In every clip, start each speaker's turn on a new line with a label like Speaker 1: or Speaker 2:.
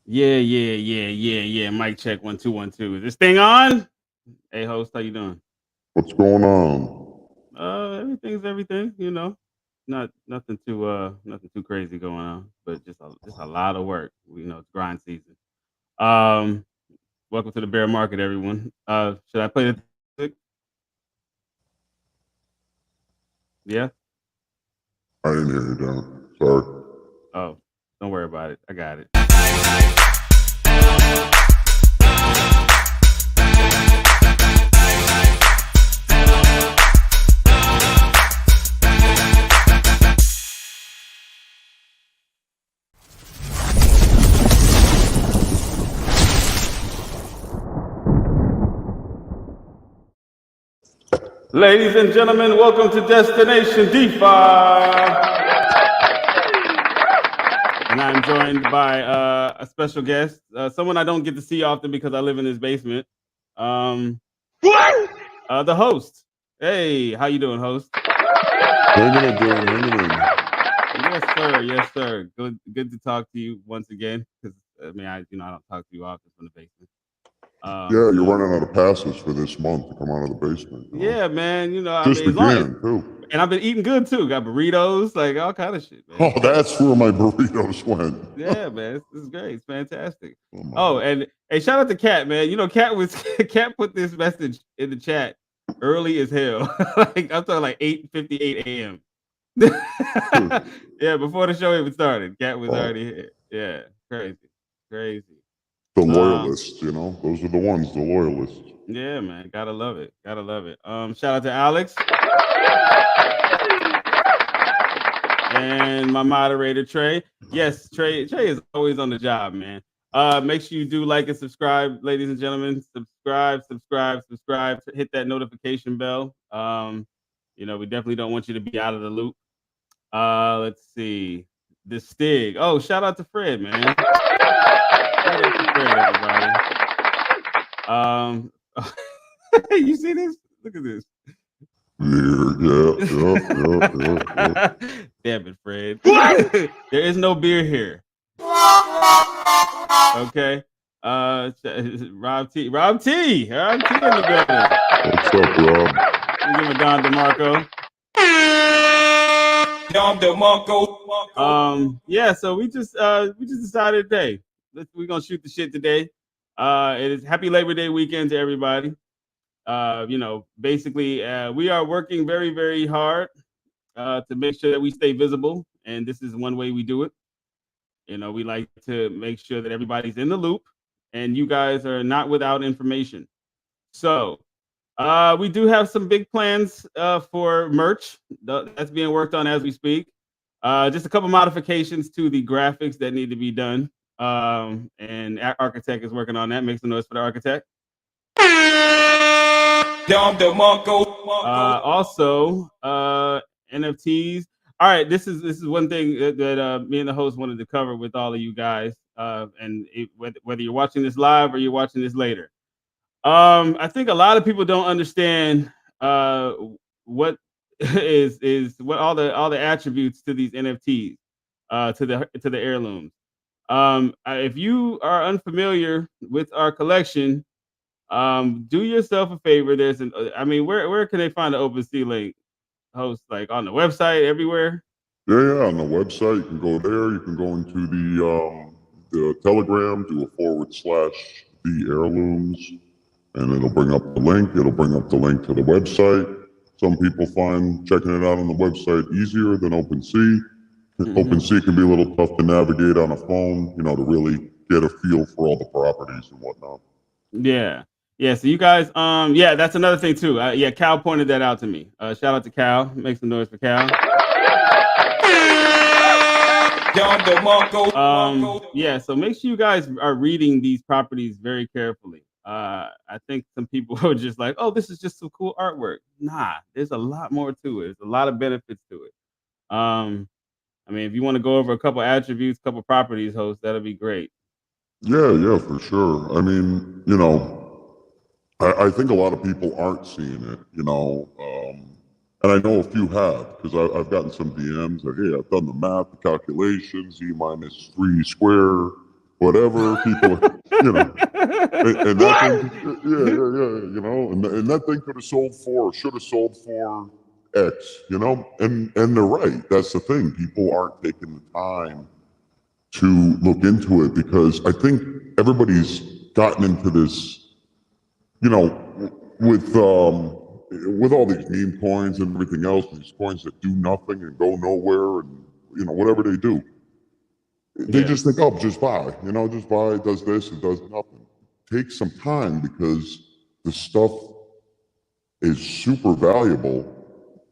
Speaker 1: Yeah. Mic check 1 2 1 2. Is this thing on? Hey host, how you doing?
Speaker 2: What's going on?
Speaker 1: Everything's everything, Not nothing too crazy going on, but just a lot of work. It's grind season. Um, Welcome to the bear market, everyone. Should I play the music? Yeah.
Speaker 2: I didn't hear you, damn it. Sorry.
Speaker 1: Oh, don't worry about it. I got it. Ladies and gentlemen, welcome to Destination DeFi. And I'm joined by a special guest, someone I don't get to see often because I live in his basement. The host. Hey, how you doing, host?
Speaker 2: Hanging in.
Speaker 1: Yes, sir. Good to talk to you once again. Because I don't talk to you often from the basement.
Speaker 2: Yeah, you're running out of passes for this month to come out of the basement.
Speaker 1: Yeah, man.
Speaker 2: Just
Speaker 1: as long as,
Speaker 2: began, too.
Speaker 1: and I've been eating good too. Got burritos, like all kind of shit, man.
Speaker 2: Oh, that's where my burritos went.
Speaker 1: Yeah, man. This is great. It's fantastic.
Speaker 2: Oh,
Speaker 1: And hey, shout out to Cat, man. Cat put this message in the chat early as hell. Like I'm talking like 8:58 a.m. Yeah, before the show even started. Cat was already here. Yeah, crazy.
Speaker 2: The loyalists, those are the ones, the loyalists.
Speaker 1: Yeah, man. Gotta love it. Shout out to Alex. And my moderator, Trey. Yes, Trey is always on the job, man. Make sure you do like and subscribe, ladies and gentlemen. Subscribe. Hit that notification bell. We definitely don't want you to be out of the loop. Let's see. The Stig. Oh, shout out to Fred, man. Shout out to Fred, everybody. You see this? Look at this.
Speaker 2: Yeah.
Speaker 1: Damn it, Fred. There is no beer here. Okay. Rob T in the building.
Speaker 2: What's up, Rob?
Speaker 1: Give a Don DeMarco. Yeah, so we just decided today. We're gonna shoot the shit today. It is happy Labor Day weekend to everybody. Basically, we are working very, very hard to make sure that we stay visible, and this is one way we do it. We like to make sure that everybody's in the loop, and you guys are not without information. So, we do have some big plans for merch that's being worked on as we speak. Just a couple modifications to the graphics that need to be done. And Architect is working on that. Make some noise for the Architect. Also, NFTs. All right, this is one thing that me and the host wanted to cover with all of you guys. Whether you're watching this live or you're watching this later. I think a lot of people don't understand what what all the attributes to these NFTs, to the heirlooms. If you are unfamiliar with our collection, do yourself a favor. There's where can they find the OpenSea link? Host, like on the website, everywhere.
Speaker 2: Yeah, on the website, you can go there. You can go into the Telegram, do a / the heirlooms, and it'll bring up the link. It'll bring up the link to the website. Some people find checking it out on the website easier than OpenSea. OpenSea can be a little tough to navigate on a phone, to really get a feel for all the properties and whatnot.
Speaker 1: Yeah. So you guys, yeah, that's another thing too. Yeah, Cal pointed that out to me. Shout out to Cal. Make some noise for Cal. Yeah, so make sure you guys are reading these properties very carefully. I think some people are just like, oh, this is just some cool artwork. Nah, there's a lot more to it. There's a lot of benefits to it. If you want to go over a couple attributes, couple properties, host, that'll be great.
Speaker 2: Yeah, for sure. I think a lot of people aren't seeing it, and I know a few have, because I've gotten some DMs that, hey, I've done the math, the calculations, E - 3 square, whatever people, and that thing, you know, and that thing could have sold for, should have sold for X, you know, and they're right. That's the thing. People aren't taking the time to look into it because I think everybody's gotten into this, you know, with all these meme coins and everything else, these coins that do nothing and go nowhere, and you know, whatever they do, they just think, oh, just buy, you know, just buy. It does this, it does nothing. Take some time because the stuff is super valuable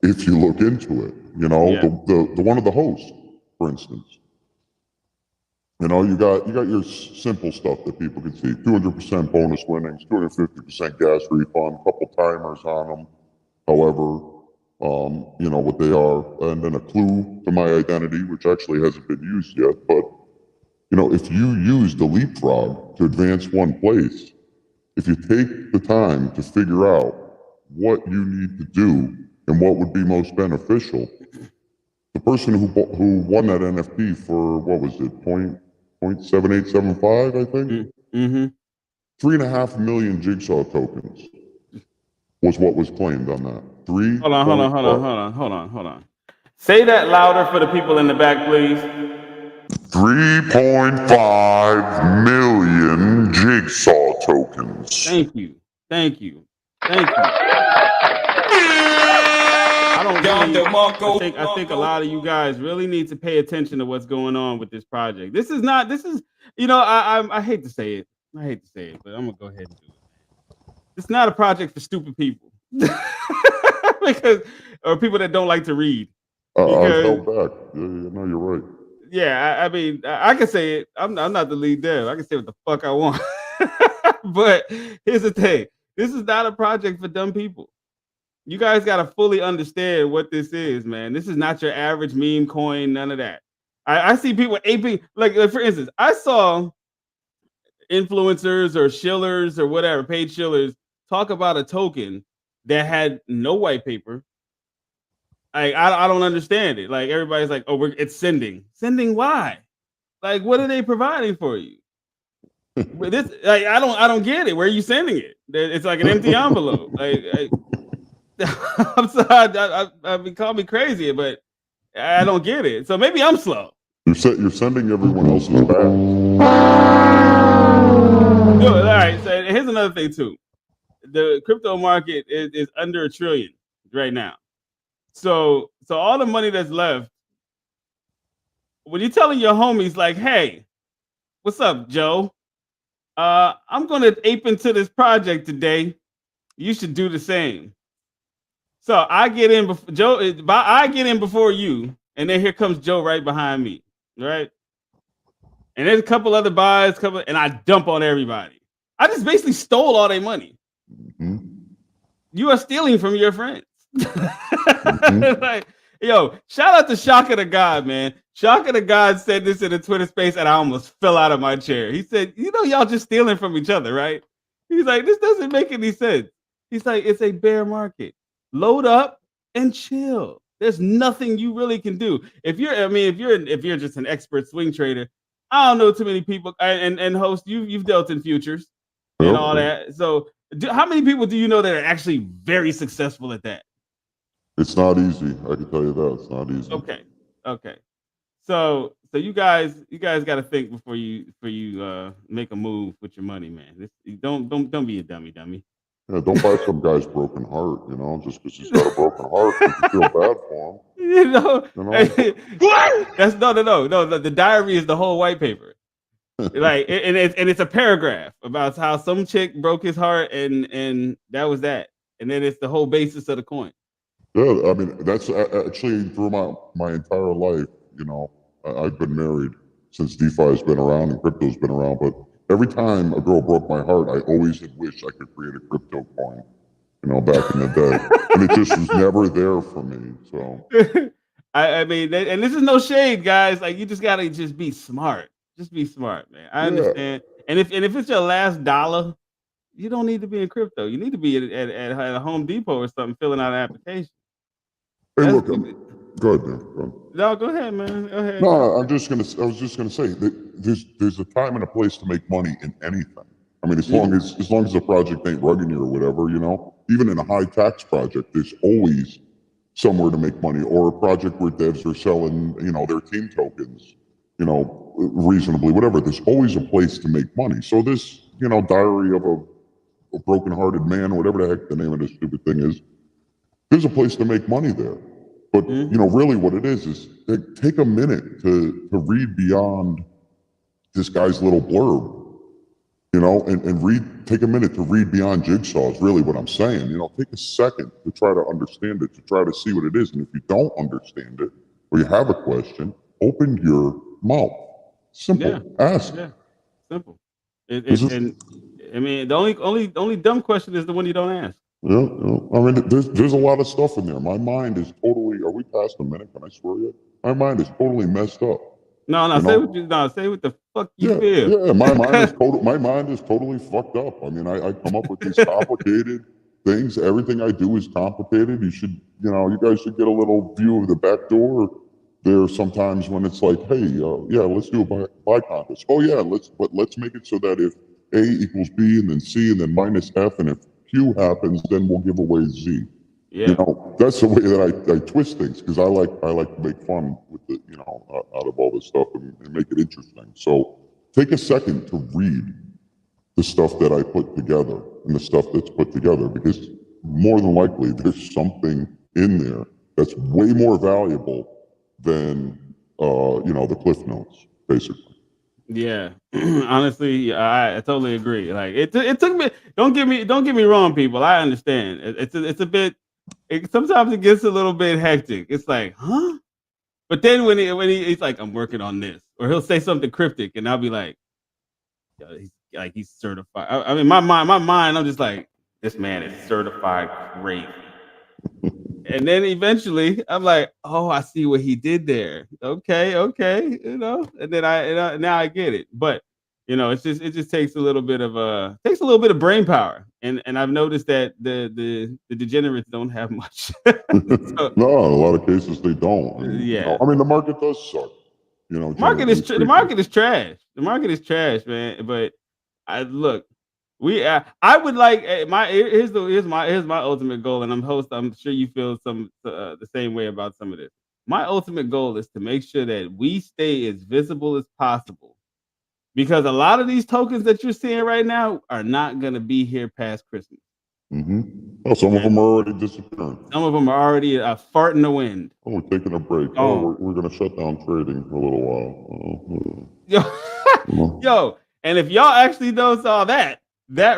Speaker 2: if you look into it. You know, the one of the hosts, for instance. You know, you got your simple stuff that people can see: 200% bonus winnings, 250% gas refund, a couple timers on them. However, you know what they are, and then a clue to my identity, which actually hasn't been used yet. But you know, if you use the leapfrog to advance one place, if you take the time to figure out what you need to do and what would be most beneficial, the person who won that NFT for, what was it, 0.7875, I think?
Speaker 1: Mm-hmm.
Speaker 2: 3.5 million Jigsaw tokens was what was claimed on that.
Speaker 1: Hold on. Say that louder for the people in the back, please.
Speaker 2: 3.5 million Jigsaw tokens.
Speaker 1: Thank you. I think a lot of you guys really need to pay attention to what's going on with this project. This is, you know, I hate to say it. But I'm gonna go ahead and do it. It's not a project for stupid people. Because, or people that don't like to read.
Speaker 2: I've held back. No, you're right.
Speaker 1: Yeah, I mean, I can say it. I'm not the lead dev. I can say what the fuck I want. But here's the thing: this is not a project for dumb people. You guys got to fully understand what this is, man. This is not your average meme coin. None of that. I see people aping, like for instance, I saw influencers or shillers or whatever, paid shillers, talk about a token that had no white paper. I don't understand it. Like everybody's like, oh, it's sending. Sending why? Like, what are they providing for you? This, like, I don't get it. Where are you sending it? It's like an empty envelope. I'm sorry. I mean, call me crazy, but I don't get it. So maybe I'm slow.
Speaker 2: You're sending everyone else's back.
Speaker 1: Good. All right. So here's another thing too. The crypto market is under $1 trillion right now. So all the money that's left, when you're telling your homies like, hey, what's up, Joe? I'm gonna ape into this project today. You should do the same. So I get in before Joe. I get in before you, and then here comes Joe right behind me, right? And there's a couple other buys, and I dump on everybody. I just basically stole all their money.
Speaker 2: Mm-hmm.
Speaker 1: You are stealing from your friends. Like, yo, shout out to Shaka the God, man. Shaka the God said this in a Twitter space, and I almost fell out of my chair. He said, you know, y'all just stealing from each other, right? He's like, this doesn't make any sense. He's like, it's a bear market. Load up and chill. There's nothing you really can do. If you're just an expert swing trader, I don't know too many people. And host, you've dealt in futures and all that. So, how many people do you know that are actually very successful at that?
Speaker 2: It's not easy. I can tell you that it's not easy.
Speaker 1: Okay. So you guys got to think before you make a move with your money, man. Don't be a dummy.
Speaker 2: Yeah, don't buy some guy's broken heart, you know, just because he's got a broken heart, you feel bad for him.
Speaker 1: You know? That's no. The diary is the whole white paper. Like, and it's a paragraph about how some chick broke his heart, and that was that. And then it's the whole basis of the coin.
Speaker 2: Yeah, I mean, that's actually through my entire life, you know, I've been married since DeFi has been around and crypto's been around, but every time a girl broke my heart, I always had wished I could create a crypto coin, you know, back in the day. And it just was never there for me. So
Speaker 1: I mean, and this is no shade, guys. Like, you just gotta just be smart. Just be smart, man. I understand. And if it's your last dollar, you don't need to be in crypto. You need to be at a Home Depot or something filling out an application.
Speaker 2: Hey, look, Go ahead, man. Go ahead.
Speaker 1: No, go ahead, man. Go ahead.
Speaker 2: No, I was just gonna say that there's a time and a place to make money in anything. I mean, as long as the project ain't rugging you or whatever, even in a high tax project, there's always somewhere to make money, or a project where devs are selling, their team tokens, reasonably, whatever. There's always a place to make money. So this, diary of a broken-hearted man, whatever the heck the name of this stupid thing is, there's a place to make money there. But really what it is take a minute to read beyond this guy's little blurb, and take a minute to read beyond Jigsaw is really what I'm saying. Take a second to try to understand it, to try to see what it is. And if you don't understand it or you have a question, open your mouth. Simple.
Speaker 1: Yeah.
Speaker 2: Ask.
Speaker 1: Yeah. Simple. And I mean, the only dumb question is the one you don't ask.
Speaker 2: Yeah. I mean, there's a lot of stuff in there. My mind is totally. Are we past a minute? Can I swear yet? My mind is totally messed up.
Speaker 1: No, say what the fuck you feel.
Speaker 2: Yeah, my mind is totally fucked up. I mean, I come up with these complicated things. Everything I do is complicated. You guys should get a little view of the back door there sometimes when it's like, hey, let's do a buy contest. Oh yeah, let's make it so that if A equals B and then C and then minus F, and if Q happens, then we'll give away Z.
Speaker 1: Yeah.
Speaker 2: That's the way that I twist things, because I like to make fun with the out of all this stuff and make it interesting. So take a second to read the stuff that I put together and the stuff that's put together, because more than likely there's something in there that's way more valuable than the cliff notes, basically.
Speaker 1: Yeah, honestly, I totally agree. Like it took me. Don't get me wrong, people. I understand. It's a bit. Sometimes it gets a little bit hectic. It's like, huh? But then he's like, I'm working on this, or he'll say something cryptic, and I'll be like, he's certified. I mean, my mind, I'm just like, this man is certified crazy. And then eventually I'm like, oh, I see what he did there. Okay. And then now I get it. But it just takes a little bit of brain power. And I've noticed that the degenerates don't have much. So,
Speaker 2: No, in a lot of cases they don't. And,
Speaker 1: yeah.
Speaker 2: I mean, the market does suck.
Speaker 1: The market is trash. The market is trash, man. But I look, I would like here's my ultimate goal, and I'm sure you feel the same way about some of this. My ultimate goal is to make sure that we stay as visible as possible, because a lot of these tokens that you're seeing right now are not going to be here past Christmas.
Speaker 2: Oh, some of them are already disappearing.
Speaker 1: Some of them are already a fart in the wind.
Speaker 2: Oh, we're taking a break. We're going to shut down trading for a little while.
Speaker 1: Yo, and if y'all actually saw that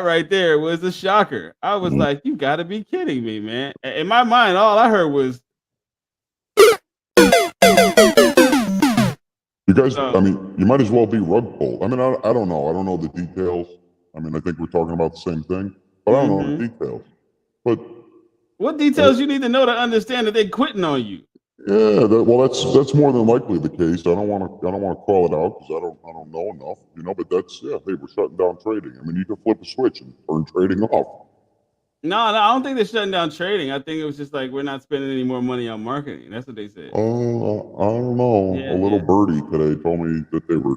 Speaker 1: right there was a shocker. I was like, you got to be kidding me, man. In my mind, all I heard was,
Speaker 2: you guys, I mean, you might as well be rug pulled. I mean, I don't know. I don't know the details. I mean, I think we're talking about the same thing, but I don't know the details. But
Speaker 1: what details you need to know to understand that they're quitting on you?
Speaker 2: Yeah, that's more than likely the case. I don't want to call it out because I don't know enough, But hey, we're shutting down trading. I mean, you can flip a switch and turn trading off.
Speaker 1: No, I don't think they're shutting down trading. I think it was just like, we're not spending any more money on marketing. That's what they said.
Speaker 2: I don't know.
Speaker 1: Yeah,
Speaker 2: a little birdie today told me that they were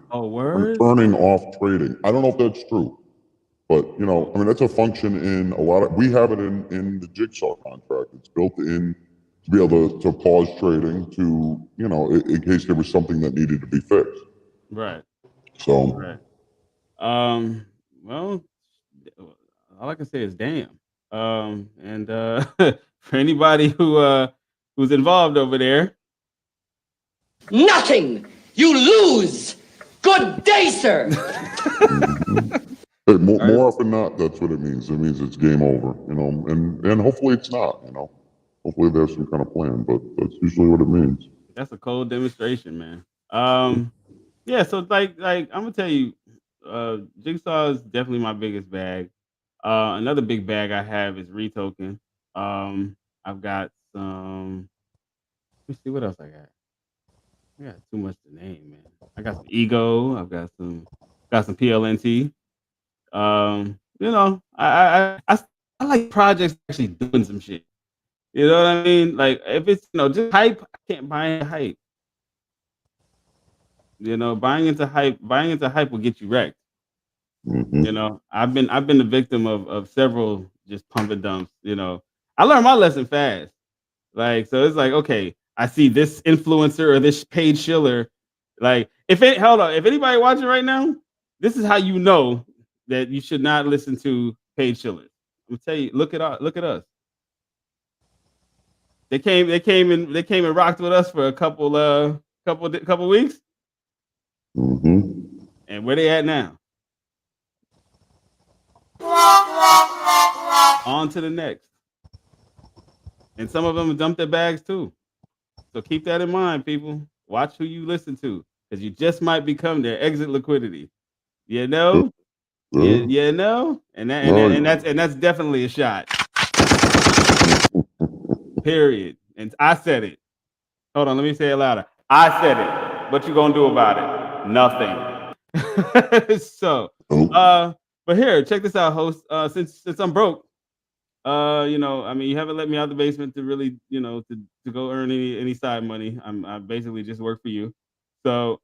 Speaker 2: turning off trading. I don't know if that's true, but I mean, that's a function in a lot of. We have it in the Jigsaw contract. It's built in to be able to pause trading to in case there was something that needed to be fixed.
Speaker 1: Right.
Speaker 2: So.
Speaker 1: Right. Well, all I can say is damn. And for anybody who's involved over there,
Speaker 3: nothing. You lose. Good day, sir.
Speaker 2: Hey, more often than not, that's what it means. It means it's game over, and hopefully it's not, Hopefully there's some kind of plan, but that's usually what it means.
Speaker 1: That's a cold demonstration, man. Yeah, so like I'm gonna tell you, Jigsaw is definitely my biggest bag. Another big bag I have is Retoken. I've got some. Let me see what else I got. I got too much to name, man. I got some Ego. I've got some PLNT. I like projects actually doing some shit. You know what I mean? Like if it's just hype, I can't buy into hype. Buying into hype will get you wrecked. I've been the victim of several just pump and dumps. I learned my lesson fast. Like, so it's like, okay, I see this influencer or this paid shiller. Like, if anybody watching right now, this is how you know that you should not listen to paid shillers. I'm gonna tell you, look at us. They came and rocked with us for a couple weeks, and where they at now? On to the next. And some of them dumped their bags too. So keep that in mind, people. Watch who you listen to, because you just might become their exit liquidity. You know? You know? And that's definitely a shot. Period. And I said it. Hold on, let me say it louder. I said it. What you gonna do about it? Nothing. So but here, check this out, host. Since I'm broke, you haven't let me out of the basement to really, to go earn any side money. I basically just work for you. So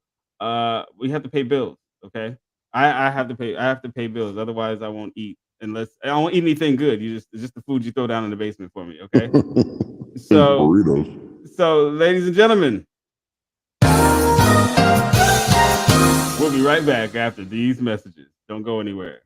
Speaker 1: we have to pay bills, okay? I have to pay bills, otherwise I won't eat, unless I won't eat anything good. It's just the food you throw down in the basement for me, okay? So
Speaker 2: burritos.
Speaker 1: so ladies and gentlemen, we'll be right back after these messages. Don't go anywhere.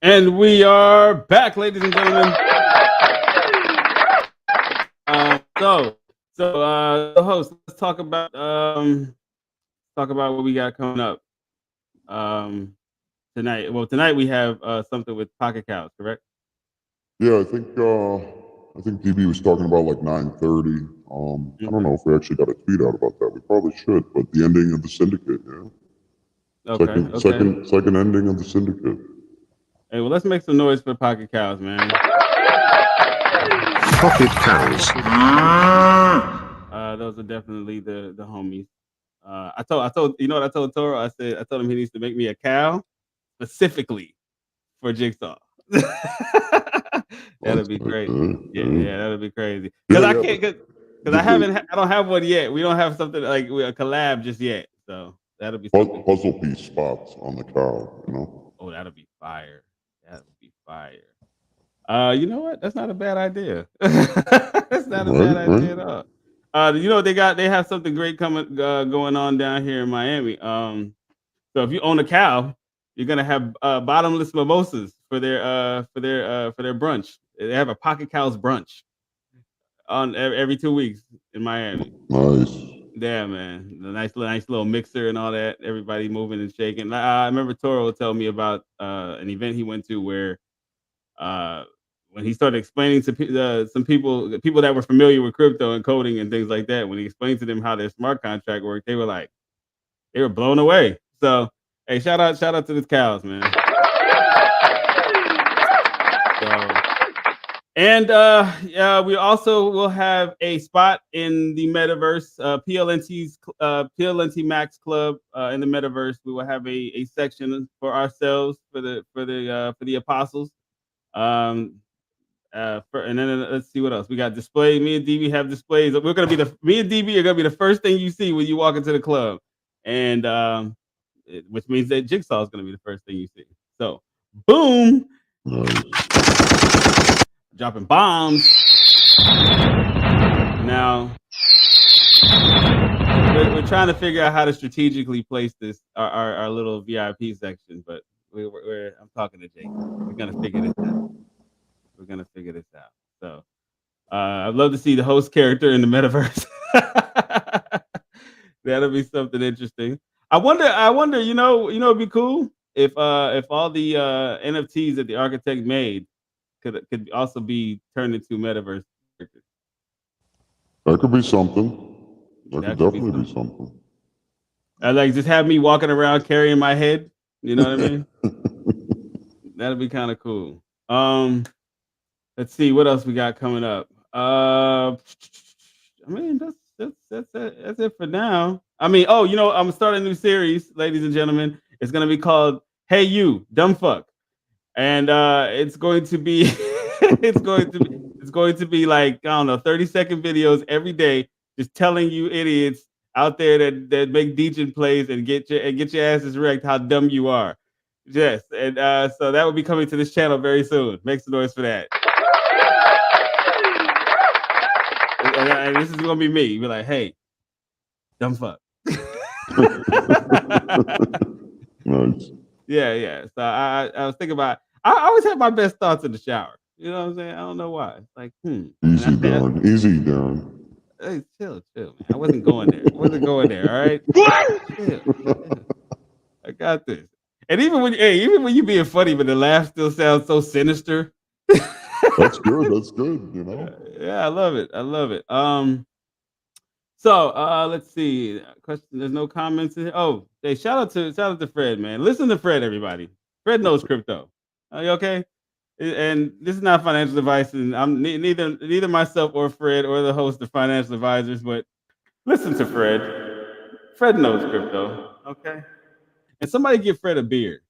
Speaker 1: And we are back, ladies and gentlemen. The host, let's talk about what we got coming up tonight. Well, tonight we have something with Pocket Cows, correct?
Speaker 2: Yeah, I think DB was talking about like 9:30. I don't know if we actually got a tweet out about that. We probably should, but the ending of the syndicate, yeah.
Speaker 1: Okay.
Speaker 2: Second ending of the syndicate.
Speaker 1: Hey, well, let's make some noise for Pocket Cows, man.
Speaker 4: Pocket Cows.
Speaker 1: Those are definitely the homies. I told you know what I told Toro? I told him he needs to make me a cow specifically for Jigsaw. That'd be great. Yeah, that'd be crazy. Because I can't, because I don't have one yet. We don't have something like a collab just yet. So that'll be
Speaker 2: puzzle piece spots on the cow,
Speaker 1: Oh, that'll be fire. That would be fire. You know what? That's not a bad idea. That's not a bad idea at all. They have something great going on down here in Miami. So if you own a cow, you're gonna have bottomless mimosas for their brunch. They have a Pocket Cows brunch on every 2 weeks in Miami.
Speaker 2: Nice.
Speaker 1: Yeah, man. The nice little mixer and all that. Everybody moving and shaking. I remember Toro told me about an event he went to where when he started explaining to some people that were familiar with crypto and coding and things like that, when he explained to them how their smart contract worked, they were blown away. So hey, shout out to the cows, man. So, and yeah, we also will have a spot in the metaverse, PLNT Max Club in the metaverse. We will have a section for ourselves for the apostles. And then let's see what else we got. Display. Me and DB have displays. We're gonna be me and DB are gonna be the first thing you see when you walk into the club, and which means that Jigsaw is gonna be the first thing you see. So, boom, dropping bombs. Now, we're trying to figure out how to strategically place this our little VIP section, but I'm talking to Jake. We're gonna figure this out. We're gonna figure this out. So. I'd love to see the host character in the metaverse. That'll be something interesting. I wonder. It'd be cool if all the NFTs that the architect made could also be turned into metaverse characters.
Speaker 2: That could be something. That could definitely be something.
Speaker 1: Like just have me walking around carrying my head. You know what I mean? That'd be kind of cool. Let's see what else we got coming up. I mean, that's it for now. I mean, I'm starting a new series, ladies and gentlemen. It's gonna be called "Hey You, Dumb Fuck," and it's going to be it's going to be like, I don't know, 30-second videos every day, just telling you idiots out there that make degen plays and get your asses wrecked how dumb you are. Yes, and so that will be coming to this channel very soon. Make some noise for that. And this is gonna be me. Be like, hey, dumb fuck.
Speaker 2: Nice.
Speaker 1: Yeah. So I was thinking about. I always have my best thoughts in the shower. You know what I'm saying? I don't know why. It's like,
Speaker 2: Easy, Darren. Easy, Darren.
Speaker 1: Hey, chill, man. I wasn't going there. All right. Chill. I got this. And even when you being funny, but the laugh still sounds so sinister.
Speaker 2: That's good. That's good.
Speaker 1: Yeah, I love it. So let's see. Question. There's no comments in here. Oh, hey, shout out to Fred, man. Listen to Fred, everybody. Fred knows crypto. Are you okay? And this is not financial advice, and I'm neither myself or Fred or the host of financial advisors, but listen to Fred. Fred knows crypto. Okay. And somebody give Fred a beard.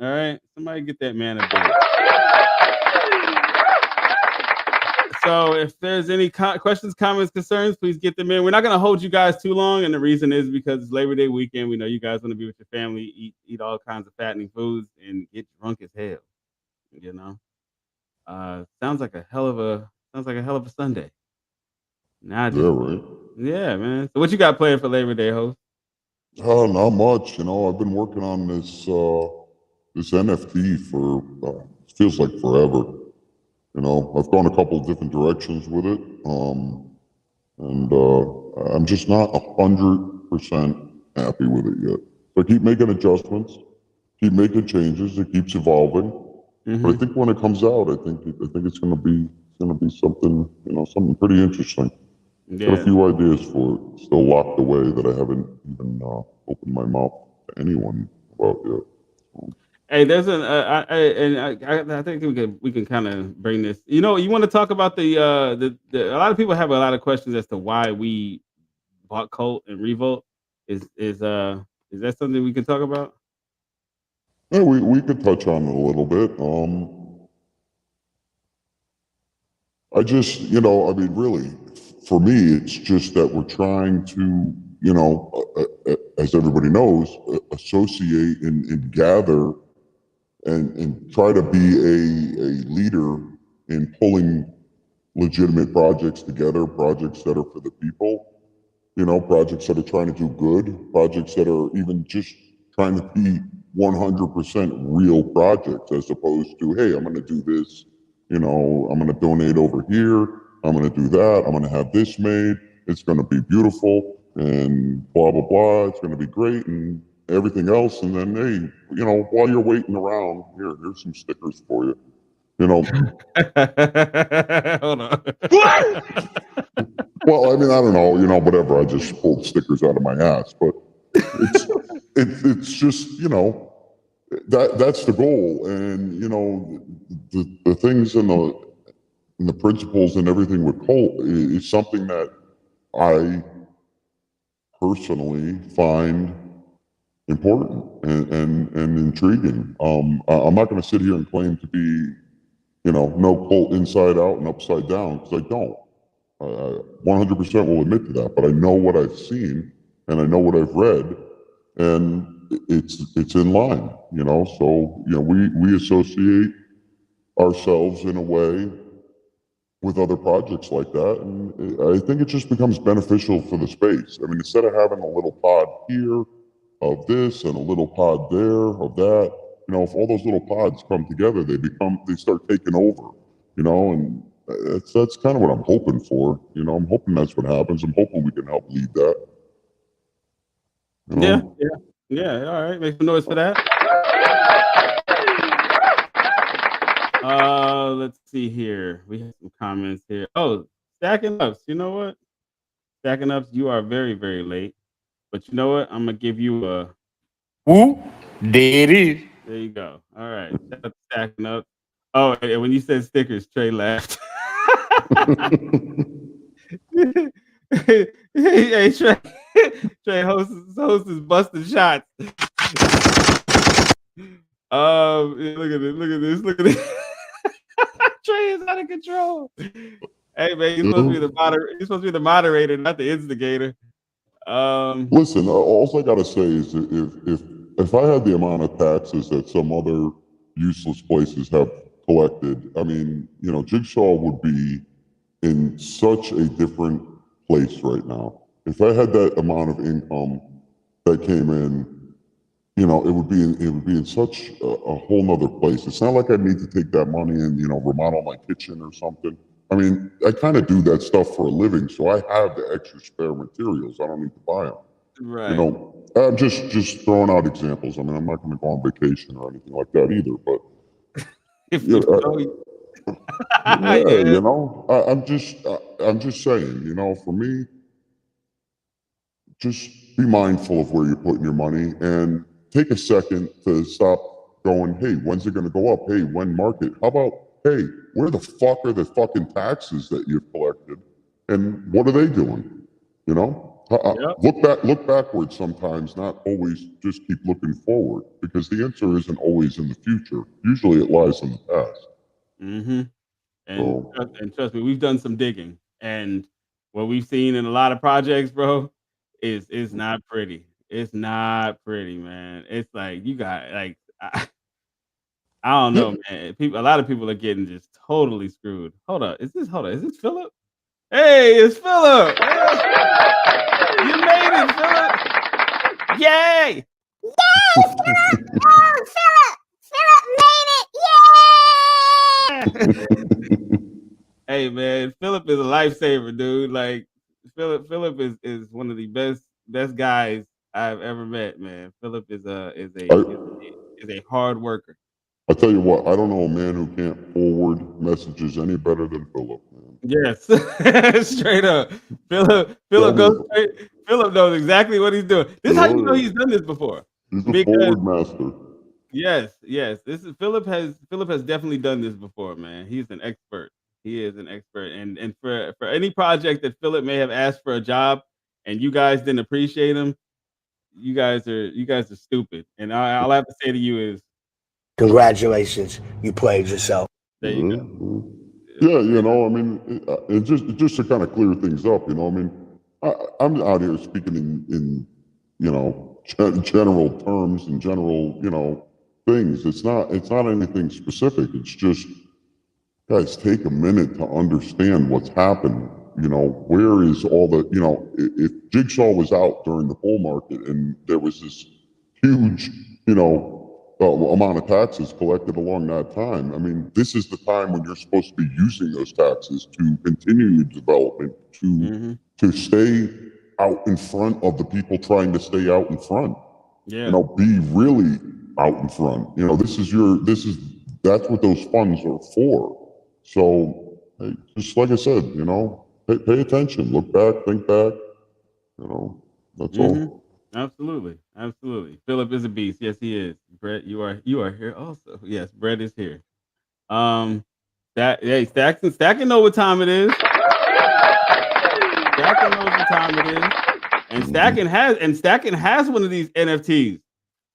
Speaker 1: All right. Somebody get that man a beard. So if there's any questions, comments, concerns, please get them in. We're not going to hold you guys too long. And the reason is because it's Labor Day weekend. We know you guys want to be with your family, eat all kinds of fattening foods, and get drunk as hell. Sounds like a hell of a Sunday.
Speaker 2: Yeah, right.
Speaker 1: Yeah, man. So what you got planned for Labor Day, host?
Speaker 2: Oh, not much. I've been working on this NFT for it feels like forever. I've gone a couple of different directions with it, and I'm just not 100% happy with it yet. So I keep making adjustments, keep making changes. It keeps evolving. Mm-hmm. But I think when it comes out, I think it's going to be something something pretty interesting. Yeah. Got a few ideas for it still locked away that I haven't even opened my mouth to anyone about yet.
Speaker 1: Hey, there's I think we can kind of bring this. You want to talk about the a lot of people have a lot of questions as to why we bought Colt and Revolt. Is that something we can talk about?
Speaker 2: Yeah, we could touch on it a little bit. I just, really, for me, it's just that we're trying to, as everybody knows, associate and gather and try to be a leader in pulling legitimate projects together, projects that are for the people, projects that are trying to do good, projects that are even just trying to be 100% real projects, as opposed to, hey, I'm going to do this, I'm going to donate over here, I'm going to do that, I'm going to have this made, it's going to be beautiful, and blah, blah, blah, it's going to be great, and everything else. And then, hey, while you're waiting around, here's some stickers for you. You know,
Speaker 1: hold on.
Speaker 2: well, I mean, I don't know, you know, whatever. I just pulled stickers out of my ass, but it's just, you know, that's the goal, and you know, the things and the principles and everything with Colt is something that I personally find important and intriguing. I'm not going to sit here and claim to be, you know Colt inside out and upside down, because I don't. I 100% will admit to that, but I know what I've seen and I know what I've read, and it's in line, you know. So you know, we associate ourselves in a way with other projects like that, and I think it just becomes beneficial for the space. I mean, instead of having a little pod here of this and a little pod there of that, you know, if all those little pods come together, they start taking over, you know, and that's kind of what I'm hoping for. You know, I'm hoping that's what happens. I'm hoping we can help lead that. You know?
Speaker 1: Yeah. All right, make some noise for that. Let's see here. We have some comments here. Oh, Stacking Ups. You know what? Stacking Ups, you are very, very late. But you know what? I'm gonna give you a
Speaker 4: Whoop, there it is.
Speaker 1: there you go. All right. Shout out to Stacking Up. Oh, and when you said stickers, Trey laughed. Hey, Trey. Trey host is busting shots. Look at this. Look at this. Trey is out of control. Hey man, you're supposed to be the moderator. You're supposed to be the moderator, not the instigator.
Speaker 2: Listen, all I gotta say is if I had the amount of taxes that some other useless places have collected, I mean, you know, Jigsaw would be in such a different place right now. If I had that amount of income that came in, you know, it would be in such a whole nother place. It's not like I need to take that money and, you know, remodel my kitchen or something. I mean, I kind of do that stuff for a living, so I have the extra spare materials. I don't need to buy them.
Speaker 1: Right.
Speaker 2: You know, I'm just throwing out examples. I mean, I'm not going to go on vacation or anything like that either. But you know, I'm just saying. You know, for me, just be mindful of where you're putting your money and take a second to stop going, hey, when's it going to go up? Hey, when market? How about, hey, where the fuck are the fucking taxes that you've collected? And what are they doing? You know? Look backwards sometimes, not always just keep looking forward, because the answer isn't always in the future. Usually it lies in the past.
Speaker 1: Mm-hmm. And trust me, we've done some digging, and what we've seen in a lot of projects, bro, is not pretty. It's not pretty, man. It's like you got like I don't know, man. A lot of people are getting just totally screwed. Hold up, is this Philip? Hey, it's Philip. You made it, Philip. Yay!
Speaker 5: Yes, Philip! Oh, Philip made it! Yeah!
Speaker 1: Hey, man, Philip is a lifesaver, dude. Like Philip is one of the best guys I've ever met, man. Philip is a hard worker.
Speaker 2: I tell you what, I don't know a man who can't forward messages any better than Philip, man.
Speaker 1: Yes, straight up. Philip goes straight. Philip knows exactly what he's doing. This is how you know he's done this before.
Speaker 2: He's a forward master.
Speaker 1: Yes. This is Philip has definitely done this before, man. He's an expert. He is an expert. And for any project that Philip may have asked for a job and you guys didn't appreciate him, you guys are stupid. And all I have to say to you is
Speaker 4: Congratulations, you played yourself.
Speaker 1: there you go.
Speaker 2: Yeah, you know, I mean, it just to kind of clear things up, you know, I mean, I'm out here speaking in you know, general terms and general, you know, things. It's not anything specific. It's just, guys, take a minute to understand what's happening. You know, where is all the, you know, if Jigsaw was out during the bull market and there was this huge, you know, amount of taxes collected along that time, I mean, this is the time when you're supposed to be using those taxes to continue your development, to stay out in front of the people trying to stay out in front.
Speaker 1: Yeah.
Speaker 2: You know, be really out in front. You know, this is that's what those funds are for. So, hey, just like I said, you know, pay attention, look back, think back, you know, that's all.
Speaker 1: Absolutely, absolutely. Philip is a beast. Yes, he is. Brett, you are here also. Yes, Brett is here. Stacking know what time it is. Stacking knows what time it is. And Stacking has one of these NFTs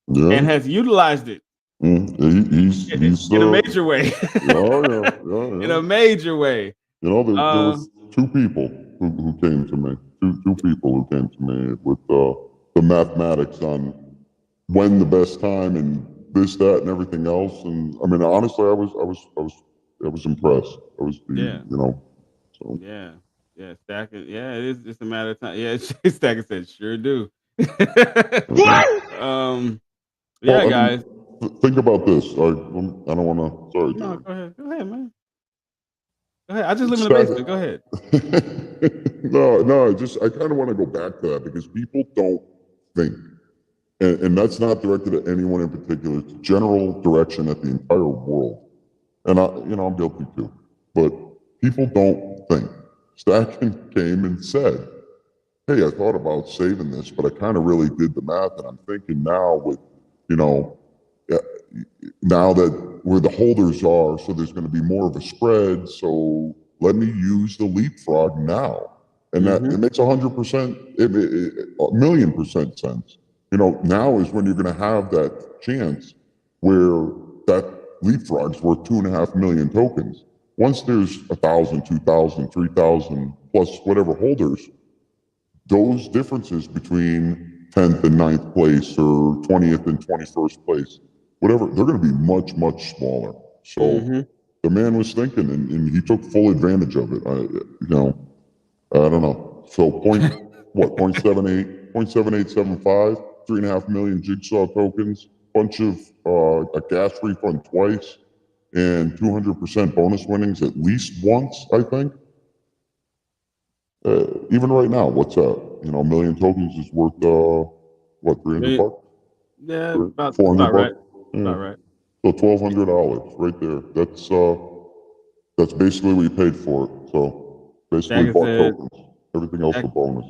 Speaker 2: Yeah.
Speaker 1: and has utilized it
Speaker 2: He's
Speaker 1: in a major way.
Speaker 2: yeah.
Speaker 1: In a major way.
Speaker 2: You know, there was two people who came to me. Two people who came to me with the mathematics on when the best time and this, that, and everything else. And I mean, honestly, I was impressed. I was,
Speaker 1: Yeah.
Speaker 2: you know, so.
Speaker 1: Yeah, Stacking. Yeah, it is just a matter of time. Yeah, Stacking said, sure do. Yeah,
Speaker 2: Well, I
Speaker 1: guys.
Speaker 2: mean, think about this. I don't want to. Sorry,
Speaker 1: No,
Speaker 2: Jerry.
Speaker 1: go ahead. Go ahead, man. Go ahead. I just live in the
Speaker 2: Stack
Speaker 1: basement. Go ahead.
Speaker 2: no. I kind of want to go back to that because people don't think, and that's not directed at anyone in particular. It's general direction at the entire world, and I'm guilty too. But people don't think. Stacking came and said, "Hey, I thought about saving this, but I kind of really did the math, and I'm thinking now with, you know, uh, now that where the holders are, so there's going to be more of a spread. So let me use the leapfrog now, and that it makes 100%, a million percent sense. You know, now is when you're going to have that chance where that leapfrog's worth 2.5 million tokens. Once there's 1,000, 2,000, 3,000 plus whatever holders, those differences between 10th and 9th place or 20th and 21st place, whatever, they're going to be much, much smaller. So the man was thinking, and he took full advantage of it. I don't know. So 0.78, 0.7875, 3.5 million Jigsaw tokens, bunch of a gas refund twice, and 200% bonus winnings at least once, I think. Even right now, what's that? You know, a million tokens is worth what, $300?
Speaker 1: Yeah, about
Speaker 2: 400
Speaker 1: right.
Speaker 2: bucks? Yeah.
Speaker 1: About right.
Speaker 2: So $1,200 right there. That's basically what you paid for it. So basically
Speaker 1: Stacking
Speaker 2: bought
Speaker 1: said,
Speaker 2: tokens. Everything else a bonus.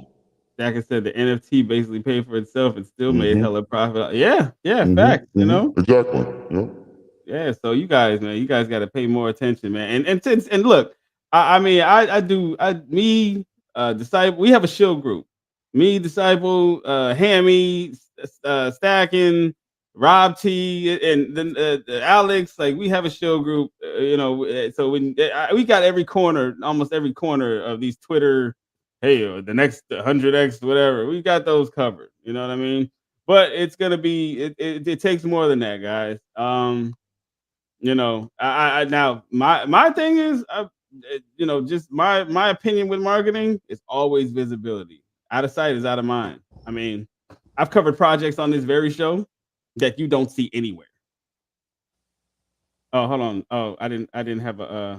Speaker 1: Stacking said the NFT basically paid for itself and still made hella profit. Yeah, facts. You know.
Speaker 2: Exactly. Yeah.
Speaker 1: Yeah, so you guys, man, you guys got to pay more attention, man. And look, I mean, Disciple, we have a shill group. Me, Disciple, Hammy, Stacking, Rob T, and then Alex. Like we have a shill group. So when we got every corner, almost every corner of these Twitter, hey, the next 100x, whatever, we got those covered. You know what I mean? But it's gonna be it takes more than that, guys. I now my thing is, just my opinion with marketing is always visibility. Out of sight is out of mind. I mean, I've covered projects on this very show that you don't see anywhere. Oh, hold on. Oh, I didn't have I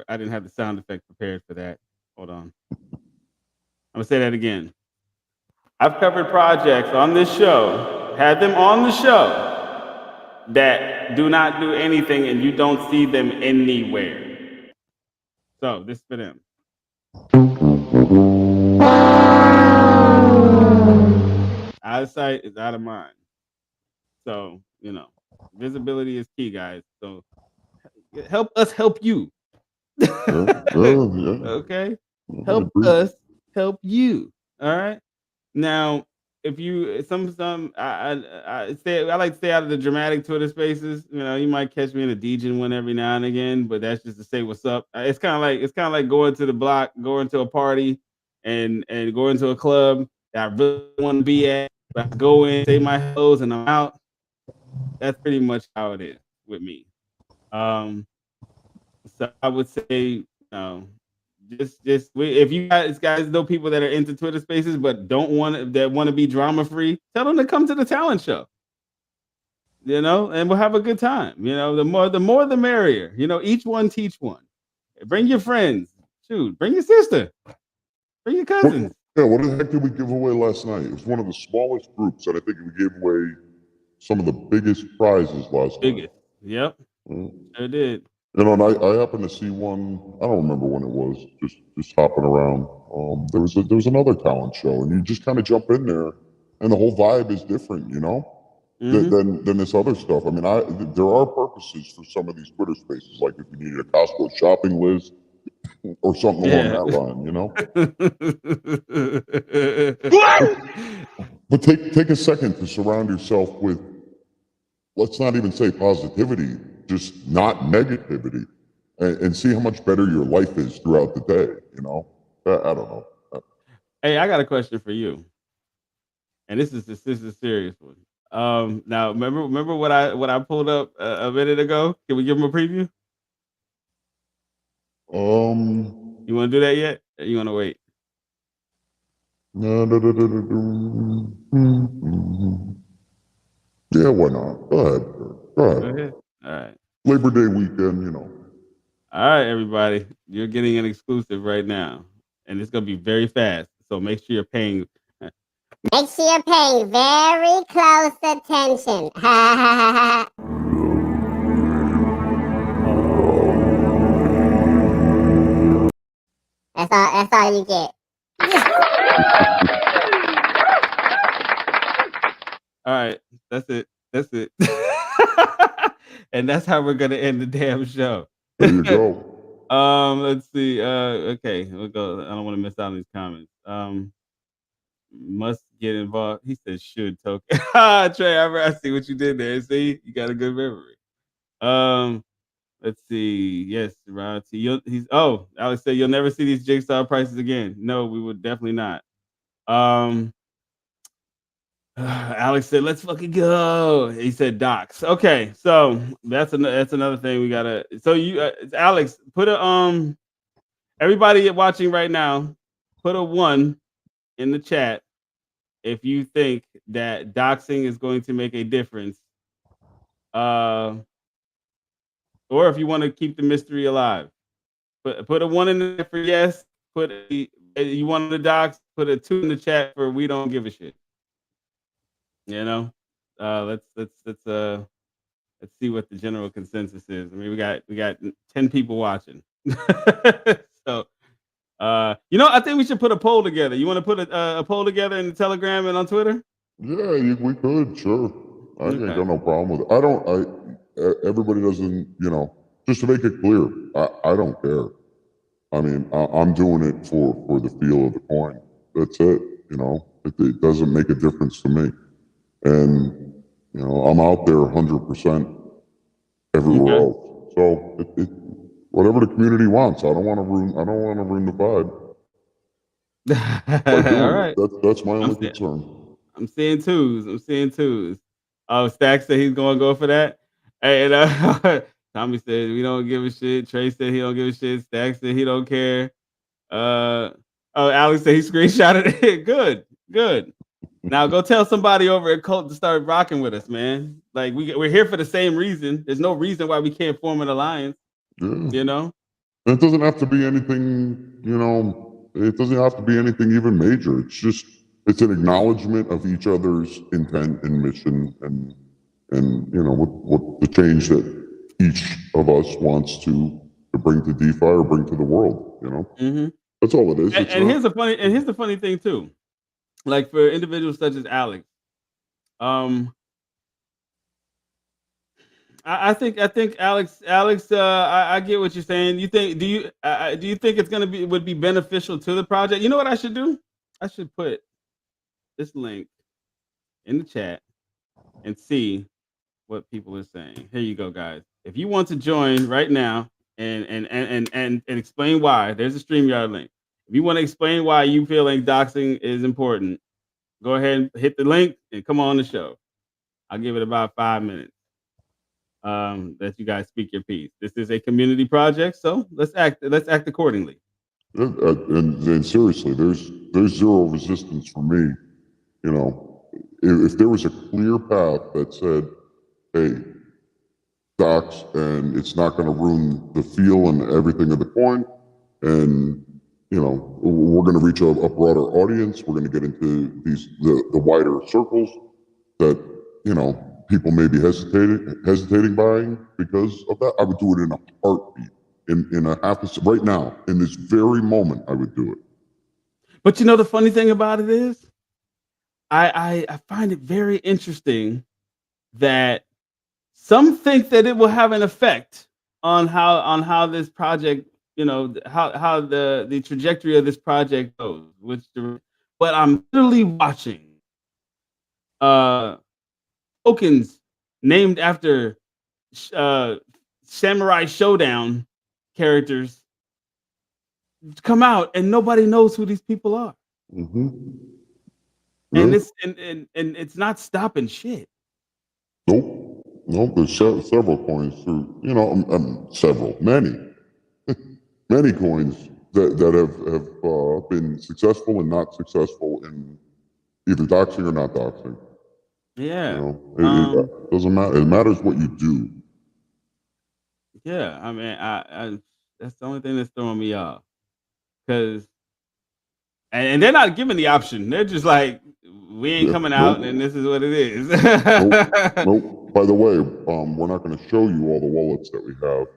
Speaker 1: didn't have the sound effect prepared for that. Hold on. I'm gonna say that again. I've covered projects on this show, had them on the show that do not do anything and you don't see them anywhere. So this is for them. Out of sight is out of mind. So, visibility is key, guys. So help us help you.
Speaker 2: Yeah.
Speaker 1: Okay?
Speaker 2: I
Speaker 1: Help
Speaker 2: agree.
Speaker 1: us help you. All right? Now, if you I like to stay out of the dramatic Twitter spaces. You might catch me in a DJ one every now and again, but that's just to say what's up. It's kind of like going to the block, going to a party, and going to a club that I really want to be at. But I go in, say my hellos, and I'm out. That's pretty much how it is with me. Um, so I would say, if you guys know people that are into Twitter Spaces but that want to be drama free, tell them to come to the talent show. And we'll have a good time. The more the merrier. Each one teach one. Bring your friends. Shoot, bring your sister. Bring your cousins.
Speaker 2: What the heck did we give away last night? It was one of the smallest groups, and I think we gave away some of the biggest prizes last night.
Speaker 1: Biggest. Yep. Sure did.
Speaker 2: You know, and I happened to see one. I don't remember when it was. Just hopping around. There was another talent show, and you just kind of jump in there, and the whole vibe is different. You know, than this other stuff. I mean, there are purposes for some of these Twitter spaces, like if you needed a Costco shopping list or something along
Speaker 1: Yeah.
Speaker 2: that line. You know.
Speaker 5: What?
Speaker 2: But take a second to surround yourself with, let's not even say positivity, just not negativity, and see how much better your life is throughout the day. You know, I don't know.
Speaker 1: Hey, I got a question for you, and this is a serious one. Now remember what I pulled up a minute ago? Can we give them a preview? You want to do that yet? Or you want to wait?
Speaker 2: Yeah, why not? Go ahead. Go ahead.
Speaker 1: Okay. All right.
Speaker 2: Labor Day weekend, you know.
Speaker 1: All right, everybody. You're getting an exclusive right now, and it's gonna be very fast. So make sure you're paying.
Speaker 5: Make sure you're paying very close attention. That's all you get.
Speaker 1: All right, that's it. That's it. And that's how we're gonna end the damn show.
Speaker 2: There you go.
Speaker 1: Let's see. Okay, we'll go. I don't want to miss out on these comments. Must get involved. He said should token. Trey, I see what you did there. See, you got a good memory. Let's see. Yes, Rod. Alex said you'll never see these Jigsaw prices again. No, we would definitely not. Alex said, "Let's fucking go." He said, "Docs." Okay, so that's another thing we gotta. So you, Alex, put a everybody watching right now, put a 1 in the chat if you think that doxing is going to make a difference, or if you want to keep the mystery alive. Put a 1 in there for yes. You want the docs. Put a 2 in the chat for we don't give a shit. You know, let's see what the general consensus is. I mean, we got 10 people watching. So, I think we should put a poll together. You want to put a poll together in the Telegram and on Twitter?
Speaker 2: Yeah, we could, sure. I ain't
Speaker 1: Okay.
Speaker 2: got no problem with it. Everybody doesn't, just to make it clear, I don't care. I mean, I'm doing it for the feel of the coin. That's it. It doesn't make a difference to me. And, I'm out there 100% everywhere
Speaker 1: Okay.
Speaker 2: else. So whatever the community wants, I don't want to ruin the vibe. By
Speaker 1: All
Speaker 2: doing
Speaker 1: right.
Speaker 2: it. That's my only
Speaker 1: I'm seeing,
Speaker 2: concern.
Speaker 1: I'm seeing twos. I'm seeing twos. Oh, Stack said he's going to go for that. Hey, and Tommy said we don't give a shit. Trey said he don't give a shit. Stack said he don't care. Alex said he screenshotted it. Good. Now go tell somebody over at Cult to start rocking with us, man. Like we're here for the same reason. There's no reason why we can't form an alliance.
Speaker 2: Yeah. It doesn't have to be anything, it doesn't have to be anything even major. It's an acknowledgement of each other's intent and mission and what the change that each of us wants to bring to DeFi or bring to the world,
Speaker 1: Mm-hmm.
Speaker 2: That's all it is.
Speaker 1: Here's the funny thing too. Like for individuals such as Alex, I think Alex, I get what you're saying. Do you think it's would be beneficial to the project? You know what I should do? I should put this link in the chat and see what people are saying. Here you go, guys. If you want to join right now and explain why, there's a StreamYard link. If you want to explain why you feel like doxing is important, go ahead and hit the link and come on the show. I'll give it about 5 minutes. That you guys speak your piece. This is a community project, so let's act accordingly.
Speaker 2: And seriously, there's zero resistance for me. If there was a clear path that said, hey, docs, and it's not going to ruin the feel and everything of the coin, and we're going to reach a broader audience. We're going to get into the wider circles that people may be hesitating buying because of that, I would do it in a heartbeat. In a half a right now, in this very moment, I would do it.
Speaker 1: But you know, the funny thing about it is, I find it very interesting that some think that it will have an effect on how this project, you know, how the trajectory of this project goes. But I'm literally watching tokens named after Samurai Showdown characters come out, and nobody knows who these people are.
Speaker 2: Mm-hmm.
Speaker 1: And
Speaker 2: Yeah.
Speaker 1: it's and it's not stopping shit.
Speaker 2: Nope. Nope. There's several coins through, you know, many coins that have been successful and not successful in either doxing or not doxing. You
Speaker 1: Yeah.
Speaker 2: know, it doesn't matter. It matters what you do.
Speaker 1: Yeah. I mean, I that's the only thing that's throwing me off. Because and they're not giving the option. They're just like, we ain't
Speaker 2: Yeah.
Speaker 1: coming
Speaker 2: Nope.
Speaker 1: out, and this is what it is.
Speaker 2: Nope. Nope. By the way, we're not going to show you all the wallets that we have,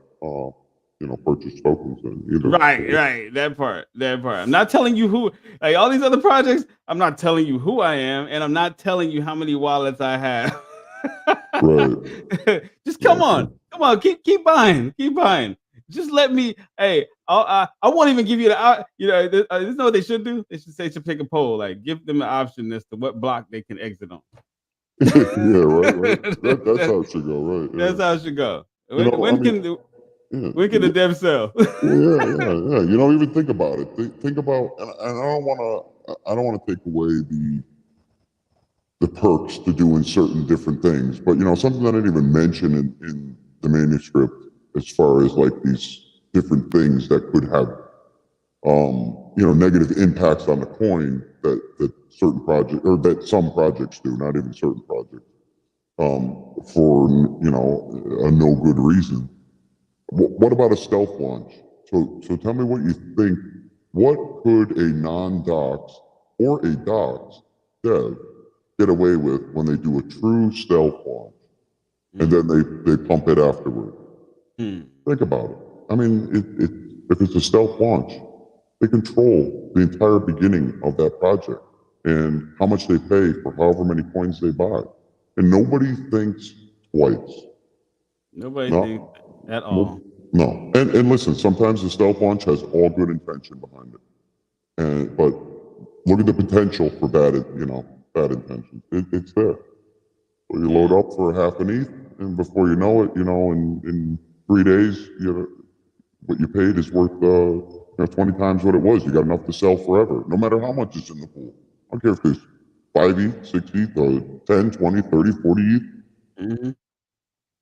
Speaker 2: you know, purchase tokens in either.
Speaker 1: Right, right. That part. I'm not telling you who, like all these other projects, I'm not telling you who I am, and I'm not telling you how many wallets I have.
Speaker 2: Right.
Speaker 1: Just come on, keep buying. Just let me. Hey, I won't even give you the. You know, this is what they should do. They should pick a poll, like give them the option as to what block they can exit on.
Speaker 2: Yeah, right. That's how it should go, right? Yeah.
Speaker 1: That's how it should go.
Speaker 2: You know,
Speaker 1: When can the dev sell?
Speaker 2: yeah. You don't even think about it. Think about, and I don't want to take away the perks to doing certain different things, but you know, something I didn't even mention in the manuscript, as far as like these different things that could have, you know, negative impacts on the coin that certain projects or that some projects do, not even certain projects, for you know a no good reason. What about a stealth launch? So tell me what you think. What could a non-dox or a dox dev get away with when they do a true stealth launch, and then they pump it afterward? Think about it. I mean, if it's a stealth launch, they control the entire beginning of that project and how much they pay for however many coins they buy, and nobody thinks twice.
Speaker 1: Nobody thinks
Speaker 2: No,
Speaker 1: at all.
Speaker 2: no. And listen, sometimes the stealth launch has all good intention behind it, but look at the potential for bad intentions. It's there. So you load up for half an ETH, and before you know it, you know, in 3 days, you know, what you paid is worth 20 times what it was. You got enough to sell forever, no matter how much is in the pool. I don't care if there's 5 ETH, 6 ETH, 10, 20, 30, 40 ETH.
Speaker 1: Mm-hmm.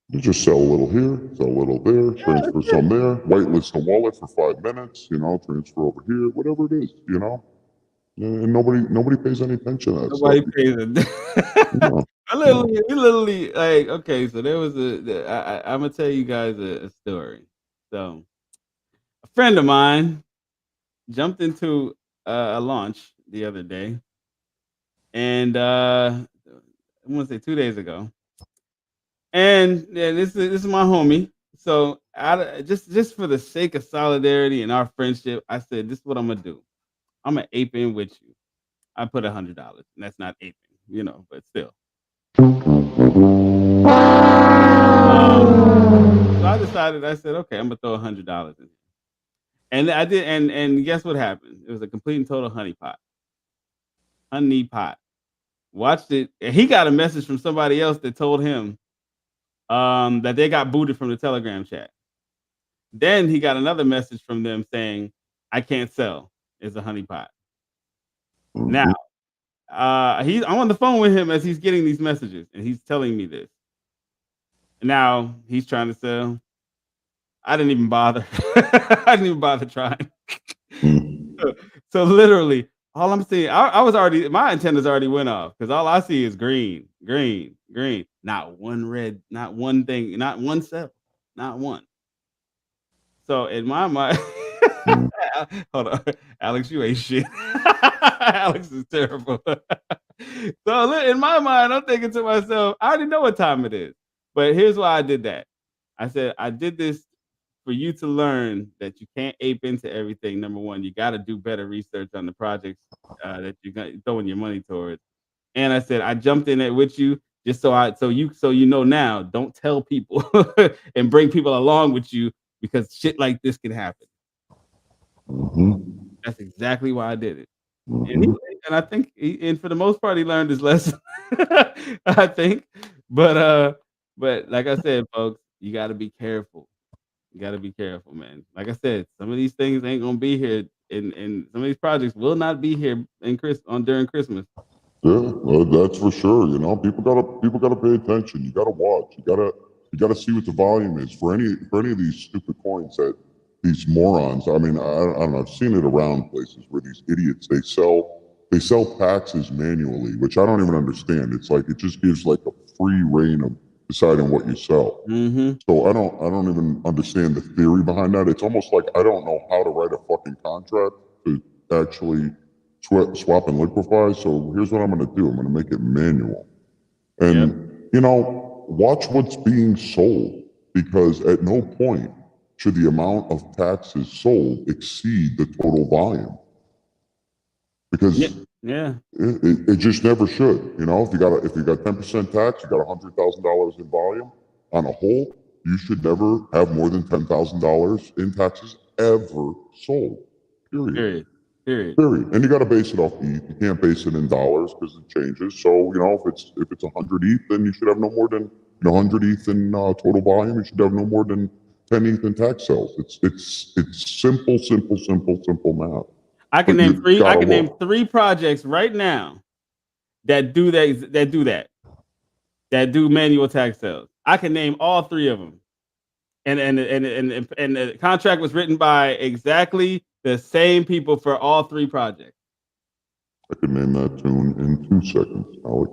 Speaker 2: You just sell a little here, sell a little there, transfer some there, whitelist a wallet for 5 minutes, you know, transfer over here, whatever it is, you know. And nobody pays any attention to that
Speaker 1: Nobody
Speaker 2: stuff.
Speaker 1: pays it.
Speaker 2: No,
Speaker 1: I literally, like, okay, so there was I'm gonna tell you guys a story. So a friend of mine jumped into a launch the other day, and I want to say 2 days ago. And yeah, this is my homie. So just for the sake of solidarity and our friendship, I said, this is what I'm gonna do. I'm gonna ape in with you. I put $100, and that's not aping, you know, but still. So I decided. I said, okay, I'm gonna throw $100 in, and I did. And guess what happened? It was a complete and total honeypot. Honeypot. Watched it. And he got a message from somebody else that told him that they got booted from the Telegram chat. Then he got another message from them saying, "I can't sell. It's a honeypot." Now, I'm on the phone with him as he's getting these messages, and he's telling me this. Now he's trying to sell. I didn't even bother. I didn't even bother trying. So literally, all I'm seeing, I was already, my antennas already went off because all I see is green, green, green. Not one red, not one thing, not one cell, not one. So in my mind, Hold on, Alex, you ain't shit. Alex is terrible. So in my mind, I'm thinking to myself, I already know what time it is. But here's why I did that. I said I did this for you to learn that you can't ape into everything. Number one, you got to do better research on the projects that you're throwing your money towards. And I said I jumped in it with you just so you know now. Don't tell people and bring people along with you because shit like this can happen. That's exactly why I did it. And I think and for the most part he learned his lesson. I think. But like I said, folks, you got to be careful. You got to be careful, man. Like I said, some of these things ain't gonna be here, and some of these projects will not be here during Christmas.
Speaker 2: Yeah, that's for sure. You know, people gotta pay attention. You gotta watch. You gotta see what the volume is for any of these stupid coins that these morons. I mean, I don't know. I've seen it around places where these idiots they sell taxes manually, which I don't even understand. It's like it just gives like a free reign of deciding what you sell. So I don't even understand the theory behind that. It's almost like I don't know how to write a fucking contract to actually swap and liquefy. So here's what I'm going to do. I'm going to make it manual. And, you know, watch what's being sold because at no point should the amount of taxes sold exceed the total volume. Because it just never should. You know, if you got 10% tax, you got $100,000 in volume on a whole, you should never have more than $10,000 in taxes ever sold. Period. And you got to base it off ETH. You can't base it in dollars because it changes. So you know, if it's 100 ETH, then you should have no more than 100 ETH in total volume. You should have no more than 10 ETH in tax sales. It's simple math.
Speaker 1: I can name three. I can name 3 projects right now that do that. That do manual tax sales. I can name all 3 of them. And the contract was written by exactly the same people for all 3 projects.
Speaker 2: I could name that tune in 2 seconds, Alex.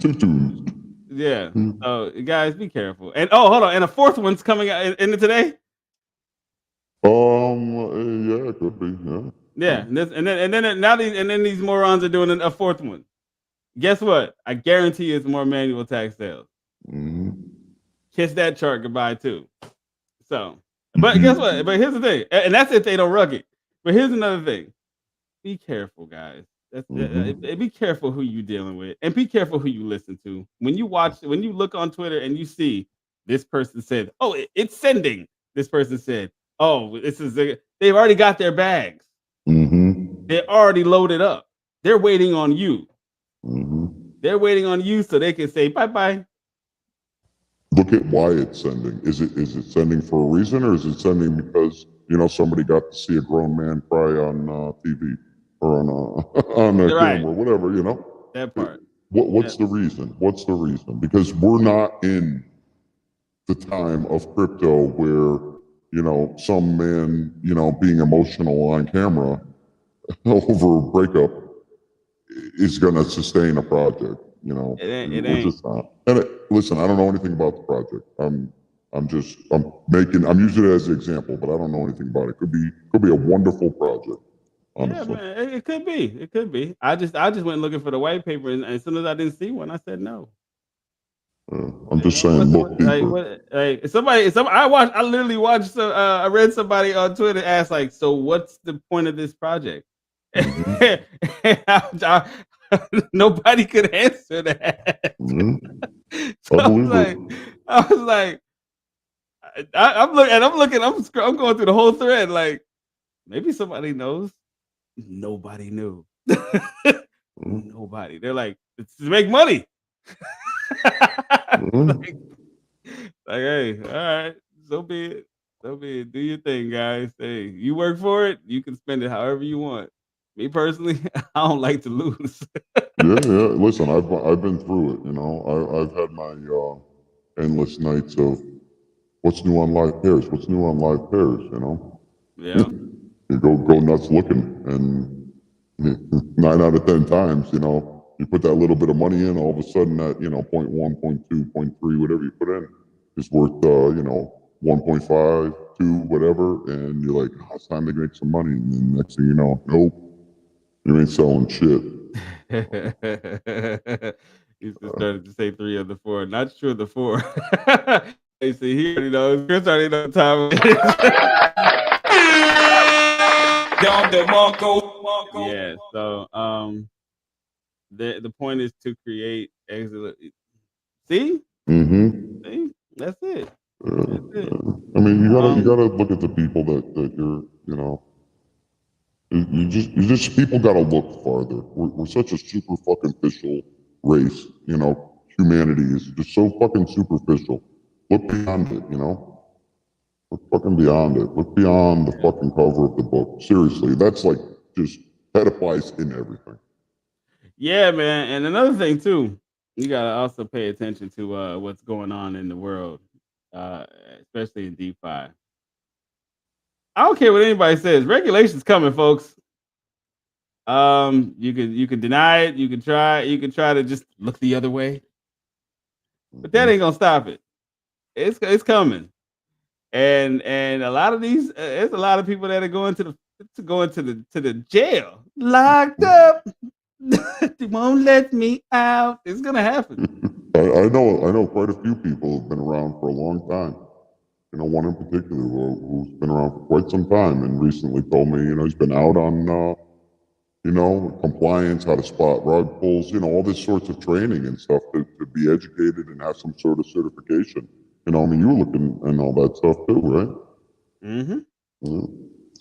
Speaker 2: 2 tunes.
Speaker 1: Yeah. So guys, be careful. And hold on. And a 4th one's coming out in today.
Speaker 2: Yeah, it could be.
Speaker 1: Yeah. And then these morons are doing a 4th one. Guess what? I guarantee it's more manual tax sales. Kiss that chart goodbye too. So, but guess what? But here's the thing, and that's if they don't rug it. But here's another thing: be careful, guys. Be careful who you're dealing with, and be careful who you listen to. When you look on Twitter and you see this person said, "Oh, it's sending." This person said, "Oh, they've already got their bags. They're already loaded up. They're waiting on you. They're waiting on you so they can say bye-bye."
Speaker 2: Look at why it's sending. Is it sending for a reason, or is it sending because somebody got to see a grown man cry on TV or on a camera, or whatever?
Speaker 1: That part.
Speaker 2: What's the reason? What's the reason? Because we're not in the time of crypto where some man being emotional on camera over a breakup is going to sustain a project.
Speaker 1: It ain't.
Speaker 2: We're just not. And listen, I don't know anything about the project. I'm using it as an example, but I don't know anything about it. Could be a wonderful project. Honestly.
Speaker 1: Yeah, man, it could be. It could be. I just went looking for the white paper, and as soon as I didn't see one, I said no.
Speaker 2: I'm just saying, look deeper.
Speaker 1: I literally watched. I read somebody on Twitter ask so what's the point of this project? Nobody could answer that. So I was like, I'm looking. I'm going through the whole thread. Like, maybe somebody knows. Nobody knew. Nobody. They're like, it's to make money. Hey, all right, so be it. So be it. Do your thing, guys. Hey, you work for it. You can spend it however you want. Me personally, I don't like to lose.
Speaker 2: Yeah. Listen, I've been through it. I've had my endless nights of what's new on live pairs. What's new on live pairs?
Speaker 1: Yeah.
Speaker 2: You go nuts looking, and 9 out of 10 times, you put that little bit of money in, all of a sudden that 0.1, 0.2, 0.3, whatever you put in is worth 1.5, 2, whatever, and you're like, oh, it's time to make some money. And then next thing you know, nope, you ain't selling shit.
Speaker 1: He's just started to say 3 of the 4. Not sure of the 4. Hey, see, he already knows. Chris already knows the time it is. Yeah, so the point is to create excellent. See? See? That's it. That's it.
Speaker 2: I mean, you gotta look at the people that you're, you know. You just people gotta look farther. We're such a super fucking official race, you know. Humanity is just so fucking superficial. Look beyond it, you know. Look fucking beyond it. Look beyond the fucking cover of the book. Seriously, that's like just that applies in everything.
Speaker 1: Yeah, man. And another thing too, you gotta also pay attention to what's going on in the world, uh, especially in DeFi. I don't care what anybody says. Regulation's coming, folks. You can deny it. You can try to just look the other way, but that ain't gonna stop it. It's coming. And a lot of these, there's a lot of people that are going to the jail, locked up. They won't let me out. It's gonna happen.
Speaker 2: I know quite a few people who've been around for a long time. You know, one in particular who's been around for quite some time and recently told me, you know, he's been out on, you know, compliance, how to spot rug pulls, you know, all this sorts of training and stuff to be educated and have some sort of certification. You know, I mean, you're looking and all that stuff too, right?
Speaker 1: Mm-hmm.
Speaker 2: Yeah.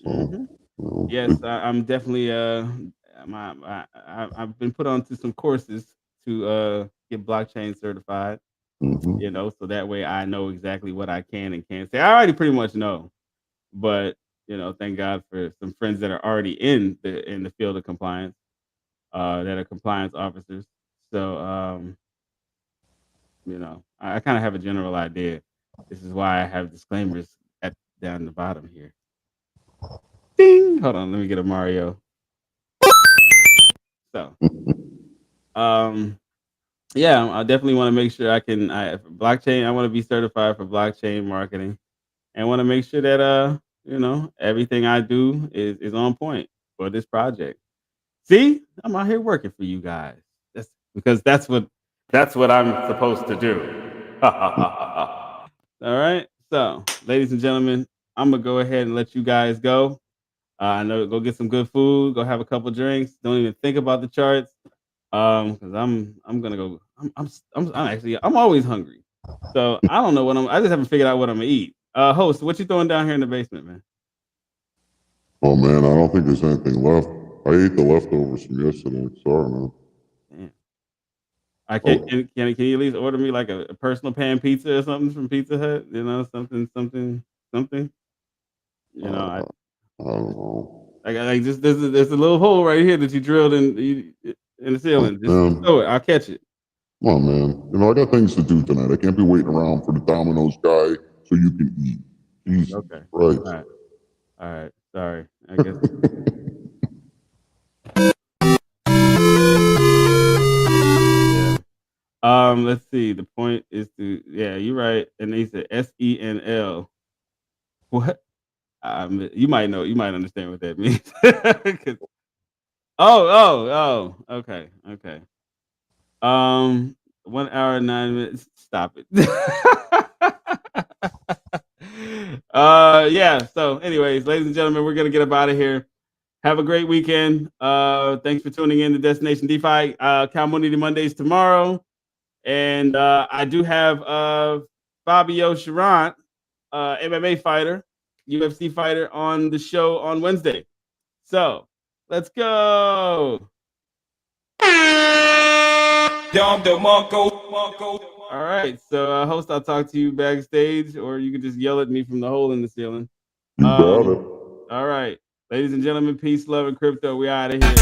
Speaker 2: So,
Speaker 1: Mm-hmm.
Speaker 2: you know,
Speaker 1: Yes, I'm definitely I've been put onto some courses to get blockchain certified. You know, so that way I know exactly what I can and can't say. I already pretty much know, but you know, thank God for some friends that are already in the field of compliance, that are compliance officers. So you know, I kind of have a general idea. This is why I have disclaimers at down the bottom here. Ding! Hold on, let me get a Mario. So, yeah, I definitely want to make sure I can. Blockchain. I want to be certified for blockchain marketing, and want to make sure that you know, everything I do is on point for this project. See, I'm out here working for you guys. That's because that's what I'm supposed to do. All right. So, ladies and gentlemen, I'm gonna go ahead and let you guys go. I know go get some good food, go have a couple drinks. Don't even think about the charts. Because I'm gonna go. I'm actually I'm always hungry. So I don't know what I just haven't figured out what I'm gonna eat. Host, what you throwing down here in the basement, man?
Speaker 2: oh man, I don't think there's anything left. I ate the leftovers from yesterday. Sorry, man.
Speaker 1: Damn. I can't. Can you at least order me like a personal pan pizza or something from Pizza Hut? You know, something. You know,
Speaker 2: I don't know.
Speaker 1: I got like just there's a little hole right here that you drilled in the ceiling. Just
Speaker 2: Man,
Speaker 1: throw it. I'll catch it.
Speaker 2: come on, man. You know, I got things to do tonight. I can't be waiting around for the Domino's guy so you can eat. Jesus
Speaker 1: Okay.
Speaker 2: Christ.
Speaker 1: All right. Sorry. I guess. Yeah. Let's see. The point is to you're right. And they said SENL. What? You might know. You might understand what that means. Okay. Okay. 1 hour 9 minutes. Stop it. Yeah. So, anyways, ladies and gentlemen, we're gonna get up out of here. Have a great weekend. Thanks for tuning in to Destination DeFi. Community Mondays tomorrow. And I do have Fabio Charant, MMA fighter, UFC fighter, on the show on Wednesday. So let's go. All right. So, host, I'll talk to you backstage, or you can just yell at me from the hole in the ceiling.
Speaker 2: You got it.
Speaker 1: All right. Ladies and gentlemen, peace, love, and crypto. We out of here.